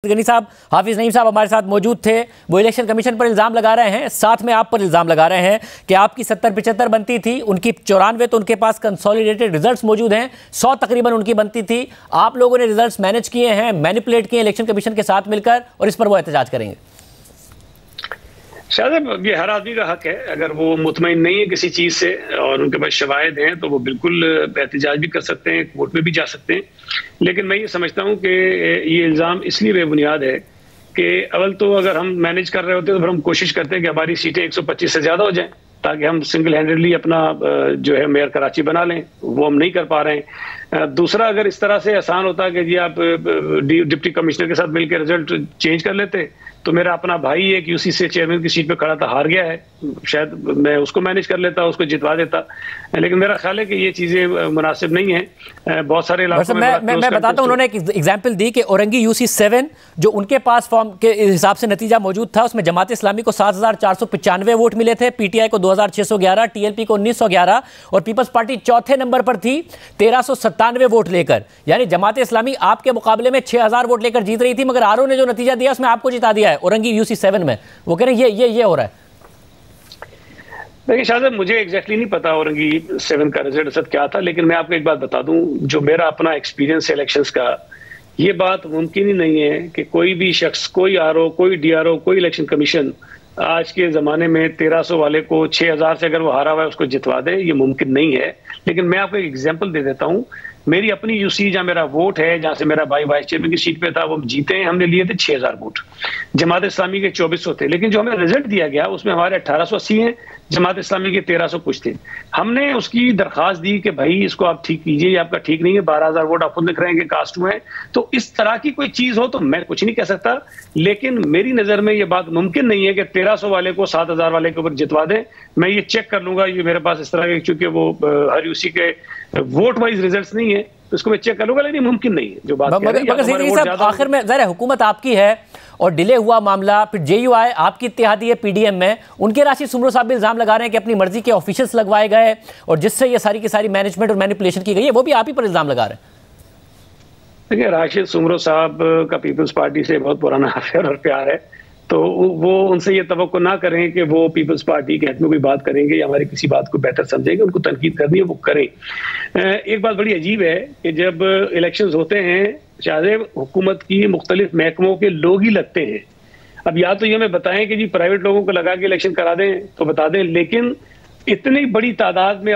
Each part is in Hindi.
गनी साहब, हाफिज नईम साहब हमारे साथ मौजूद थे। वो इलेक्शन कमीशन पर इल्ज़ाम लगा रहे हैं, साथ में आप पर इल्ज़ाम लगा रहे हैं कि आपकी 70-75 बनती थी, उनकी 94, तो उनके पास कंसोलिडेटेड रिजल्ट्स मौजूद हैं, 100 तकरीबन उनकी बनती थी। आप लोगों ने रिजल्ट्स मैनेज किए हैं, मैनिपुलेट किए इलेक्शन कमीशन के साथ मिलकर, और इस पर वो एहतजाज करेंगे। शायद ये हर आदमी का हक है, अगर वो मुतमईन नहीं है किसी चीज से और उनके पास शवाहिद हैं तो वो बिल्कुल एहतजाज भी कर सकते हैं, कोर्ट में भी जा सकते हैं। लेकिन मैं ये समझता हूँ कि ये इल्ज़ाम इसलिए बेबुनियाद है कि अव्वल तो अगर हम मैनेज कर रहे होते तो फिर हम कोशिश करते हैं कि हमारी सीटें 125 से ज्यादा हो जाएं ताकि हम सिंगल हैंडेडली अपना जो है मेयर कराची बना लें। वो हम नहीं कर पा रहे हैं। दूसरा, अगर इस तरह से आसान होता कि जी आप डिप्टी कमिश्नर के साथ मिलकर रिजल्ट चेंज कर लेते तो मेरा अपना भाई एक यूसी से चेयरमैन की सीट पे खड़ा था, हार गया है, शायद मैं उसको मैनेज कर लेता, उसको जितवा देता। लेकिन मेरा ख्याल है कि ये चीजें मुनासिब नहीं है। बहुत सारे इलाकों में मैं बताता हूं, उन्होंने एक एग्जांपल दी कि औरंगी यूसी 7 जो उनके पास फॉर्म के हिसाब से नतीजा मौजूद था, उसमें जमात इस्लामी को 7,495 वोट मिले थे, पीटीआई को 2,611, टीएलपी को 1,911 और पीपल्स पार्टी चौथे नंबर पर थी 1,397 वोट लेकर। यानी जमात इस्लामी आपके मुकाबले में 6,000 वोट लेकर जीत रही थी, मगर आरओ ने जो नतीजा दिया उसमें आपको जिता दिया है औरंगी यूसी 7 में। वो कह रहे हैं ये हो रहा है। देखिए शायद मुझे एग्जैक्टली नहीं पता औरंगी 7 का रिजल्ट क्या था, लेकिन मैं आपको एक बात बता दूं, जो मेरा अपना एक्सपीरियंस है इलेक्शंस का, ये बात मुमकिन ही नहीं है कि कोई भी शख्स, कोई आरओ, कोई डीआरओ, कोई इलेक्शन कमीशन आज के जमाने में 1300 वाले को 6000 से अगर वो हारा हुआ है उसको जितवा दे। ये मुमकिन नहीं है। लेकिन मैं आपको एक एग्जाम्पल दे देता हूँ। मेरी अपनी यूसी जहाँ मेरा वोट है, जहां से मेरा भाई वाइस चेयरमैन की सीट पे था, वो जीते हैं, हमने लिए थे 6000 वोट। जमात इस्लामी के 2400 थे, लेकिन जो हमें रिजल्ट दिया गया उसमें हमारे 1880 हैं, जमात इस्लामी के 1300 कुछ थे। हमने उसकी दरखास्त दी कि भाई इसको आप ठीक कीजिए, आपका ठीक नहीं है, 12,000 वोट आप खुद लिख रहे हैं कि कास्ट हुए हैं। तो इस तरह की कोई चीज हो तो मैं कुछ नहीं कह सकता, लेकिन मेरी नजर में ये बात मुमकिन नहीं है कि 1300 वाले को 7,000 वाले के ऊपर जितवा दें। मैं ये चेक कर लूंगा, ये मेरे पास इस तरह के, चूंकि वो हर यूसी के वोट वाइज रिजल्ट्स नहीं है तो इसको मैं चेक कर लूंगा, लेकिन मुमकिन नहीं है जो बात मगर आखिर में ज़रा हुकूमत आपकी है और डिले हुआ मामला, फिर जेयूआई आपकी इत्तेहादी है पीडीएम में, उनके राशिद सुमरो साहब भी इल्जाम लगा रहे हैं कि अपनी मर्जी के ऑफिशियल्स लगवाए गए और जिससे ये सारी की सारी मैनेजमेंट और मैनिपुलेशन की गई है, वो भी आप ही पर इल्जाम लगा रहे हैं। देखिए राशिद सुमरो साहब का पीपल्स पार्टी से बहुत पुराना अफेयर और प्यार है, तो वो उनसे ये तवक्को ना करें कि वो पीपल्स पार्टी के हक में कोई बात करेंगे या हमारी किसी बात को बेहतर समझेंगे। उनको तनकीद करनी है वो करें। एक बात बड़ी अजीब है कि जब इलेक्शंस होते हैं शायद हुकूमत की मुख्तलिफ महकमों के लोग ही लगते हैं। अब या तो ये हमें बताएं कि जी प्राइवेट लोगों को लगा के इलेक्शन करा दें तो बता दें, लेकिन इतनी बड़ी तादाद में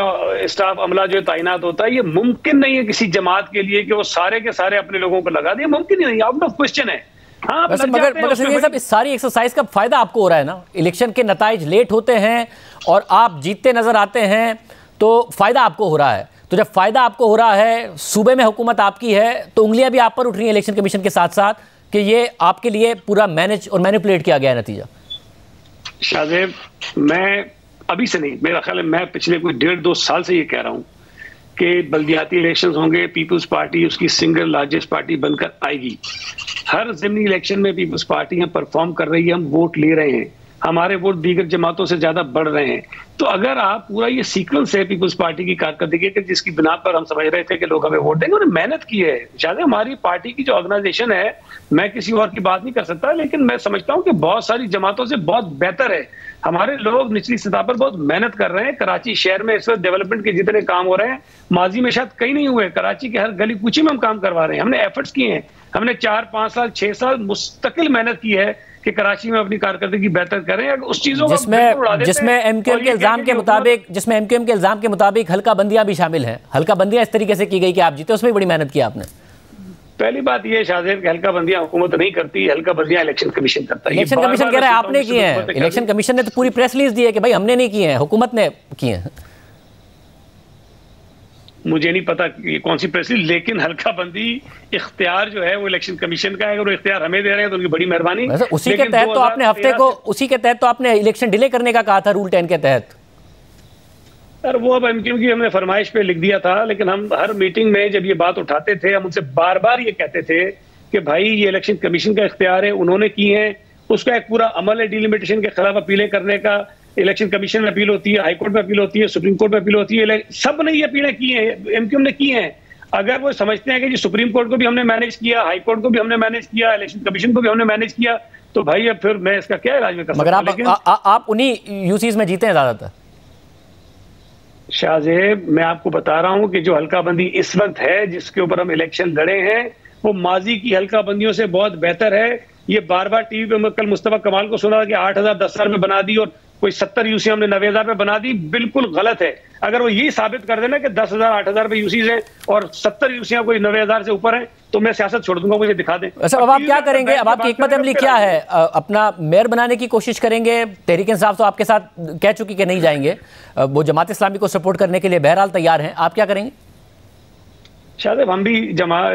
स्टाफ अमला जो तैनात होता है, ये मुमकिन नहीं है किसी जमात के लिए कि वो सारे के सारे अपने लोगों को लगा दें। मुमकिन ही नहीं, आउट ऑफ क्वेश्चन है। हाँ, मगर सब इस सारी एक्सरसाइज का फायदा आपको हो रहा है ना। इलेक्शन के नताइज लेट होते हैं और आप जीतते नजर आते हैं तो फायदा आपको हो रहा है। तो जब फायदा आपको हो रहा है, सूबे में हुकूमत आपकी है, तो उंगलियां भी आप पर उठ रही हैं इलेक्शन कमीशन के साथ साथ कि ये आपके लिए पूरा मैनेज और मैनिपुलेट किया गया है नतीजा। शाहजेब, मैं अभी से नहीं, मेरा ख्याल है मैं पिछले कोई 1.5-2 साल से ये कह रहा हूं कि बल्दियाती इलेक्शंस होंगे, पीपल्स पार्टी उसकी सिंगल लार्जेस्ट पार्टी बनकर आएगी। हर ज़िमनी इलेक्शन में पीपल्स पार्टी हम परफॉर्म कर रही है, हम वोट ले रहे हैं, हमारे वोट दीगर जमातों से ज्यादा बढ़ रहे हैं। तो अगर आप पूरा ये सीक्वेंस है पीपल्स पार्टी की कारकर्दगी के, जिसकी बिना पर हम समझ रहे थे कि लोग हमें वोट देंगे, उन्होंने मेहनत की है। शायद हमारी पार्टी की जो ऑर्गेनाइजेशन है, मैं किसी और की बात नहीं कर सकता, लेकिन मैं समझता हूँ कि बहुत सारी जमातों से बहुत बेहतर है। हमारे लोग निचली सतह पर बहुत मेहनत कर रहे हैं। कराची शहर में इस वक्त डेवलपमेंट के जितने काम हो रहे हैं, माजी में शायद कहीं नहीं हुए। कराची के हर गली कूची में हम काम करवा रहे हैं। हमने एफर्ट्स किए हैं, हमने 4-5 साल 6 साल मुस्तकिल मेहनत की है कि कराची में अपनी कारकर्दगी बेहतर करें। उस चीजों जिसमें एमक्यूएम के इल्जाम के मुताबिक हल्का बंदियां भी शामिल हैं। हल्का बंदियां इस तरीके से की गई कि आप जीते, उसमें बड़ी मेहनत की आपने। पहली बात यह शाहजेब कि हल्का बंदियां हुकूमत नहीं करती, हल्का बंदियां इलेक्शन कमीशन करता है। इलेक्शन कमीशन कह रहा है आपने किए हैं। इलेक्शन कमीशन ने तो पूरी प्रेस रिलीज दी है कि भाई हमने नहीं किए हैं, हुकूमत ने किए हैं। मुझे नहीं पता कि कौन सी प्रेस रिलीज, लेकिन हल्का बंदी इख्तियार जो है वो इलेक्शन कमीशन का है। अगर वो इख्तियार हमें दे रहे हैं तो उनकी बड़ी मेहरबानी। उसी के तहत तो आपने इलेक्शन डिले करने का कहा था रूल 10 के तहत। सर वो अब एमक्यूएम की हमने फरमाइश पे लिख दिया था, लेकिन हम हर मीटिंग में जब ये बात उठाते थे, हम उनसे बार बार ये कहते थे कि भाई ये इलेक्शन कमीशन का इख्तियार है, उन्होंने की है, उसका एक पूरा अमल है डिलिमिटेशन के खिलाफ अपीलें करने का। इलेक्शन कमीशन में अपील होती है, हाईकोर्ट में अपील होती है, सुप्रीम कोर्ट में अपील होती है। सब ने ये अपीलें की हैं, एमक्यूएम ने की हैं। अगर वो समझते हैं कि जी सुप्रीम कोर्ट को भी हमने मैनेज किया, हाई कोर्ट को भी हमने मैनेज किया, इलेक्शन कमीशन को भी हमने मैनेज किया, तो भाई अब फिर मैं इसका क्या इलाज में कर सकता हूं? मगर आप उन्हीं यूसीज में जीते हैं ज्यादातर। शाहजेब, मैं आपको बता रहा हूं कि जो हल्काबंदी इस वक्त है, जिसके ऊपर हम इलेक्शन लड़े हैं, वो माजी की हल्काबंदियों से बहुत बेहतर है। ये बार बार टीवी पे कल मुस्तफा कमाल को सुना कि 8,000 10,000 में बना दी और कोई 70 यूसी हमने 90,000 पे बना दी, बिल्कुल गलत है। अगर वो यही साबित कर देना कि 10,000 8,000 पे यूसीज हैं और 70 यूसियां कोई 90,000 से ऊपर हैं, तो मैं सियासत छोड़ दूंगा, मुझे दिखा दें। अच्छा, अब आप क्या करेंगे? अब आपकी हिकमत अमली क्या है? अपना मेयर बनाने की कोशिश करेंगे? तहरीक इंसाफ तो आपके साथ कह चुकी कि नहीं जाएंगे, वो जमात इस्लामी को सपोर्ट करने के लिए बहरहाल तैयार हैं, आप क्या करेंगे? शायद हम भी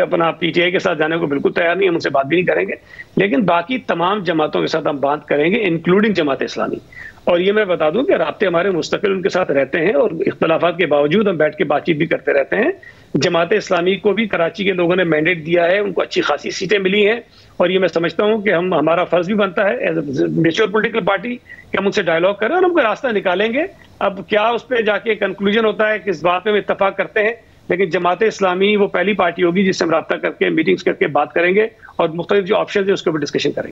अपना पीटीआई के साथ जाने को बिल्कुल तैयार नहीं, हम उनसे बात भी नहीं करेंगे, लेकिन बाकी तमाम जमातों के साथ हम बात करेंगे, इंक्लूडिंग जमात इस्लामी। और ये मैं बता दूं कि राब्ते हमारे मुस्तकिल उनके साथ रहते हैं और इख्तलाफात के बावजूद हम बैठ के बातचीत भी करते रहते हैं। जमात इस्लामी को भी कराची के लोगों ने मैंडेट दिया है, उनको अच्छी खासी सीटें मिली हैं, और ये मैं समझता हूं कि हमारा फर्ज भी बनता है as a mature political party कि हम उनसे डायलॉग करें और हम कोई रास्ता निकालेंगे। अब क्या उस पर जाके कंक्लूजन होता है, किस बात में हम इत्तफाक करते हैं, लेकिन जमात इस्लामी वो पहली पार्टी होगी जिससे हम राब्ता करके मीटिंग्स करके बात करेंगे और मुख्तलिफ जो ऑप्शन है उसके ऊपर डिस्कशन करेंगे।